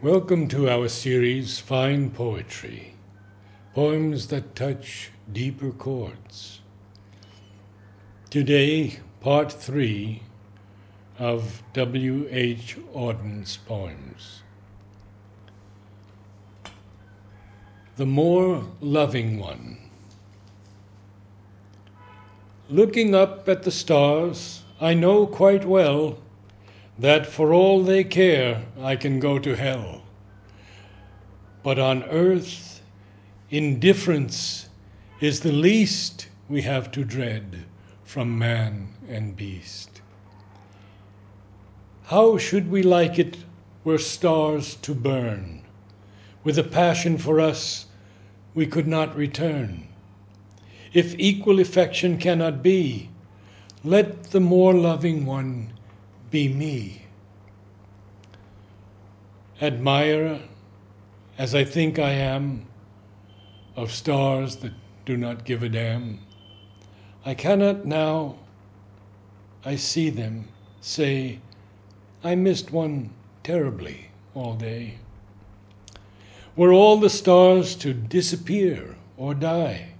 Welcome to our series, Fine Poetry, poems that touch deeper chords. Today, part 3 of W.H. Auden's poems. The More Loving One. Looking up at the stars, I know quite well that for all they care, I can go to hell. But on earth, indifference is the least we have to dread from man and beast. How should we like it were stars to burn, with a passion for us we could not return? If equal affection cannot be, let the more loving one be me. Admirer, as I think I am, of stars that do not give a damn, I cannot now, I see them, say, I missed one terribly all day. Were all the stars to disappear or die,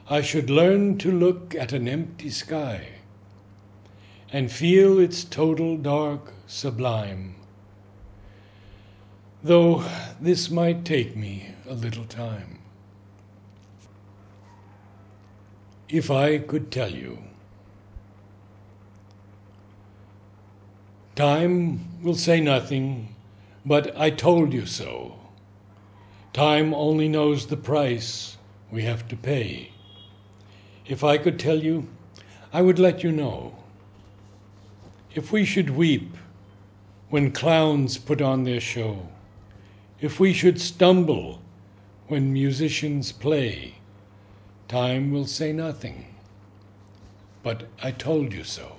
I should learn to look at an empty sky and feel its total dark sublime, though this might take me a little time. If I could tell you, time will say nothing, but I told you so. Time only knows the price we have to pay. If I could tell you, I would let you know. If we should weep when clowns put on their show, if we should stumble when musicians play, time will say nothing, but I told you so.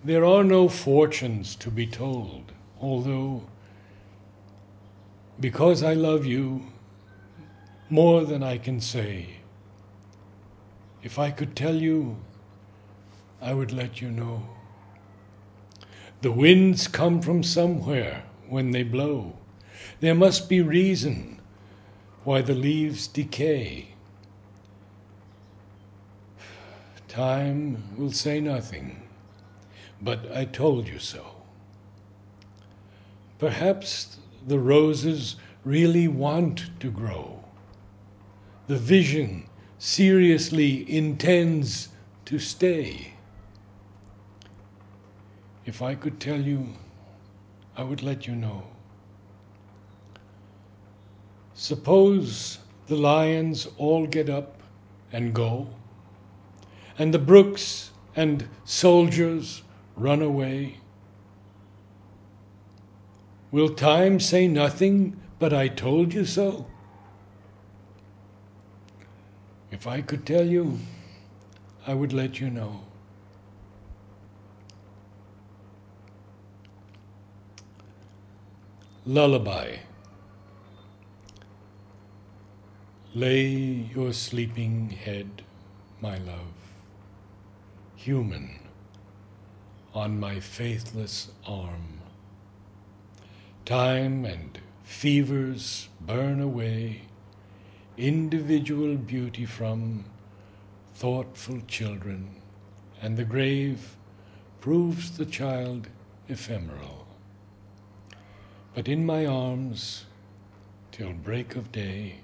There are no fortunes to be told, although, because I love you more than I can say, if I could tell you, I would let you know. The winds come from somewhere when they blow. There must be reason why the leaves decay. Time will say nothing, but I told you so. Perhaps the roses really want to grow. The vision seriously intends to stay. If I could tell you, I would let you know. Suppose the lions all get up and go, and the brooks and soldiers run away. Will time say nothing but I told you so? If I could tell you, I would let you know. Lullaby. Lay your sleeping head, my love, human, on my faithless arm. Time and fevers burn away individual beauty from thoughtful children, and the grave proves the child ephemeral. But in my arms, till break of day,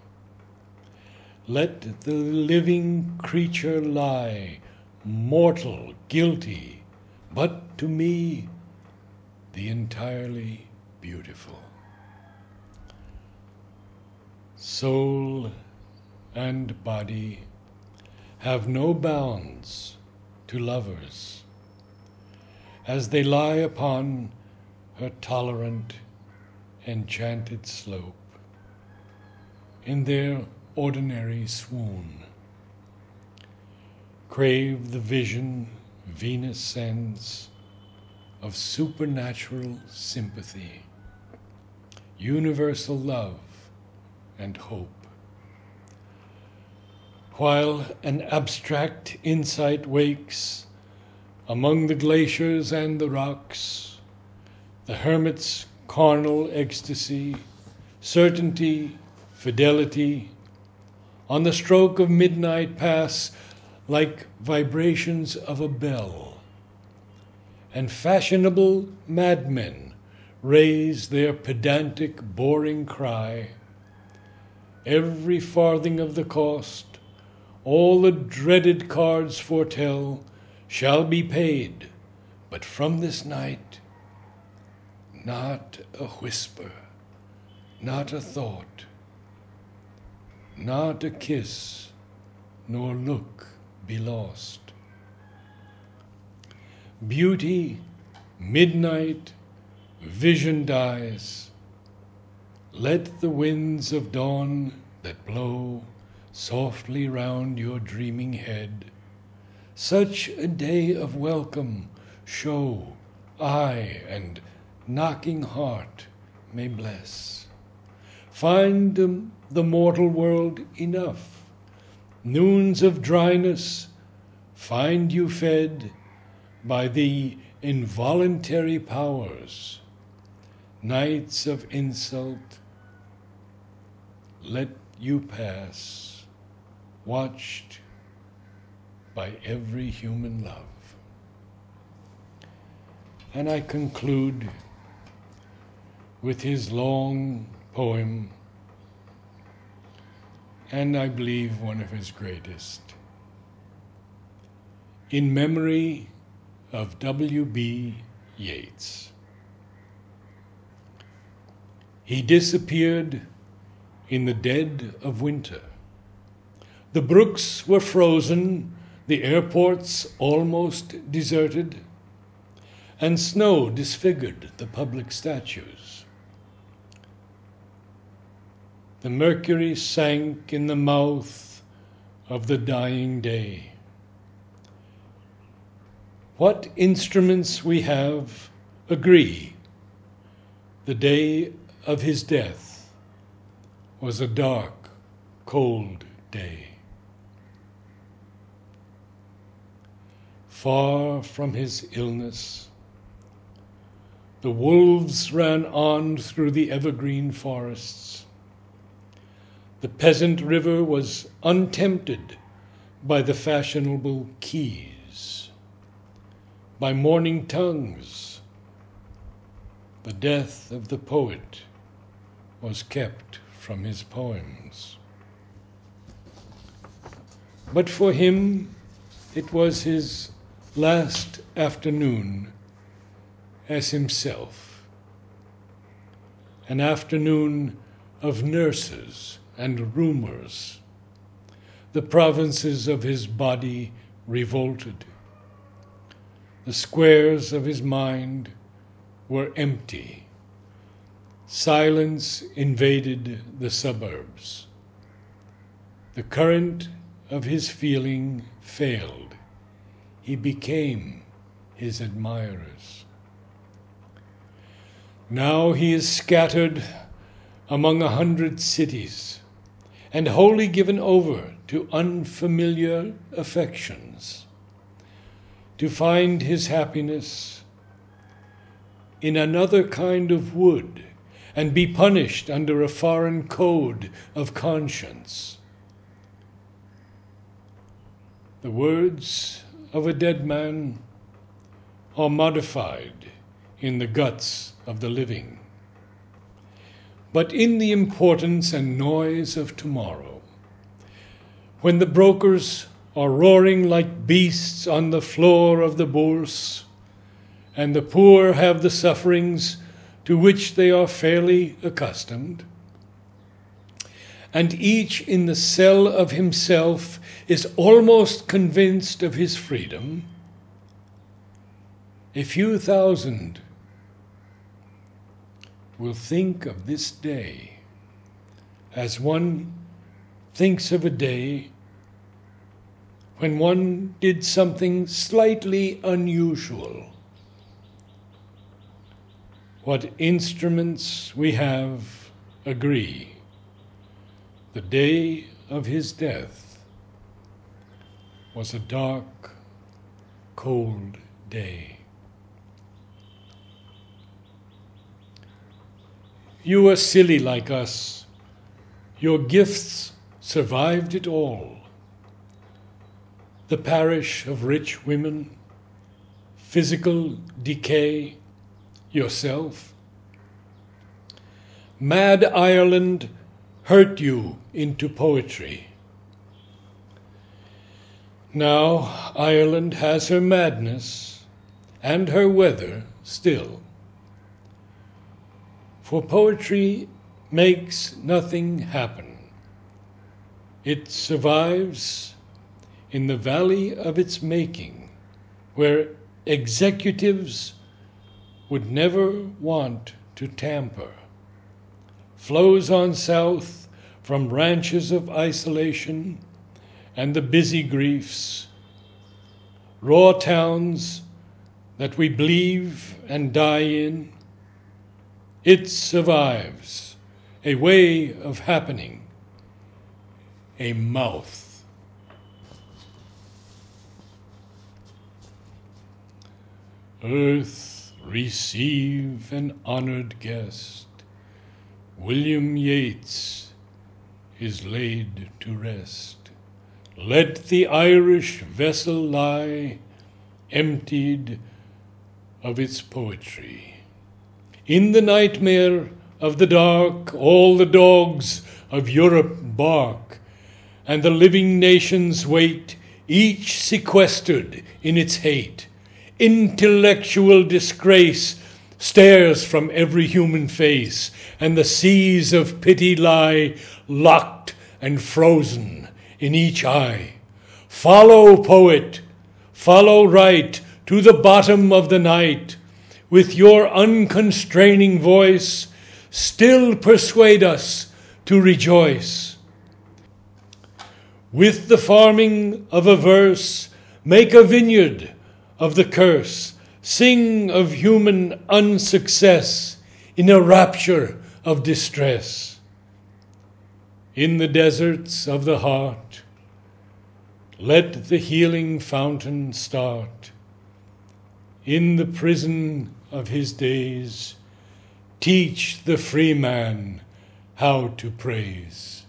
let the living creature lie, mortal, guilty, but to me, the entirely beautiful. Soul and body have no bounds to lovers, as they lie upon her tolerant, enchanted slope, in their ordinary swoon, crave the vision Venus sends of supernatural sympathy, universal love and hope, while an abstract insight wakes among the glaciers and the rocks. The hermit's carnal ecstasy, certainty, fidelity, on the stroke of midnight pass like vibrations of a bell, and fashionable madmen raise their pedantic, boring cry. Every farthing of the cost, all the dreaded cards foretell, shall be paid, but from this night, not a whisper, not a thought, not a kiss, nor look be lost. Beauty, midnight, vision dies. Let the winds of dawn that blow softly round your dreaming head such a day of welcome show, eye and knocking heart may bless. Find the mortal world enough, noons of dryness find you fed by the involuntary powers, nights of insult let you pass, watched by every human love. And I conclude with his long poem, and I believe one of his greatest, in memory of W.B. Yeats. He disappeared in the dead of winter. The brooks were frozen, the airports almost deserted, and snow disfigured the public statues. The mercury sank in the mouth of the dying day. What instruments we have agree. The day of his death was a dark, cold day. Far from his illness, the wolves ran on through the evergreen forests. The peasant river was untempted by the fashionable quays, by morning tongues. The death of the poet was kept from his poems. But for him, it was his last afternoon as himself, an afternoon of nurses and rumors. The provinces of his body revolted. The squares of his mind were empty. Silence invaded the suburbs. The current of his feeling failed. He became his admirers. Now he is scattered among 100 cities and wholly given over to unfamiliar affections, to find his happiness in another kind of wood and be punished under a foreign code of conscience. The words of a dead man are modified in the guts of the living. But in the importance and noise of tomorrow, when the brokers are roaring like beasts on the floor of the bourse, and the poor have the sufferings to which they are fairly accustomed, and each in the cell of himself is almost convinced of his freedom, a few thousand will think of this day as one thinks of a day when one did something slightly unusual. What instruments we have agree. The day of his death was a dark, cold day. You were silly like us. Your gifts survived it all. The parish of rich women, physical decay, yourself. Mad Ireland hurt you into poetry. Now Ireland has her madness and her weather still. For poetry makes nothing happen. It survives in the valley of its making, where executives would never want to tamper. Flows on south from ranches of isolation and the busy griefs, raw towns that we believe and die in. It survives, a way of happening, a mouth. Earth, receive an honored guest. William Yeats is laid to rest. Let the Irish vessel lie emptied of its poetry. In the nightmare of the dark, all the dogs of Europe bark, and the living nations wait, each sequestered in its hate. Intellectual disgrace stares from every human face, and the seas of pity lie locked and frozen in each eye. Follow, poet, follow right to the bottom of the night. With your unconstraining voice, still persuade us to rejoice. With the farming of a verse, make a vineyard of the curse. Sing of human unsuccess in a rapture of distress. In the deserts of the heart, let the healing fountain start. In the prison of his days, teach the free man how to praise.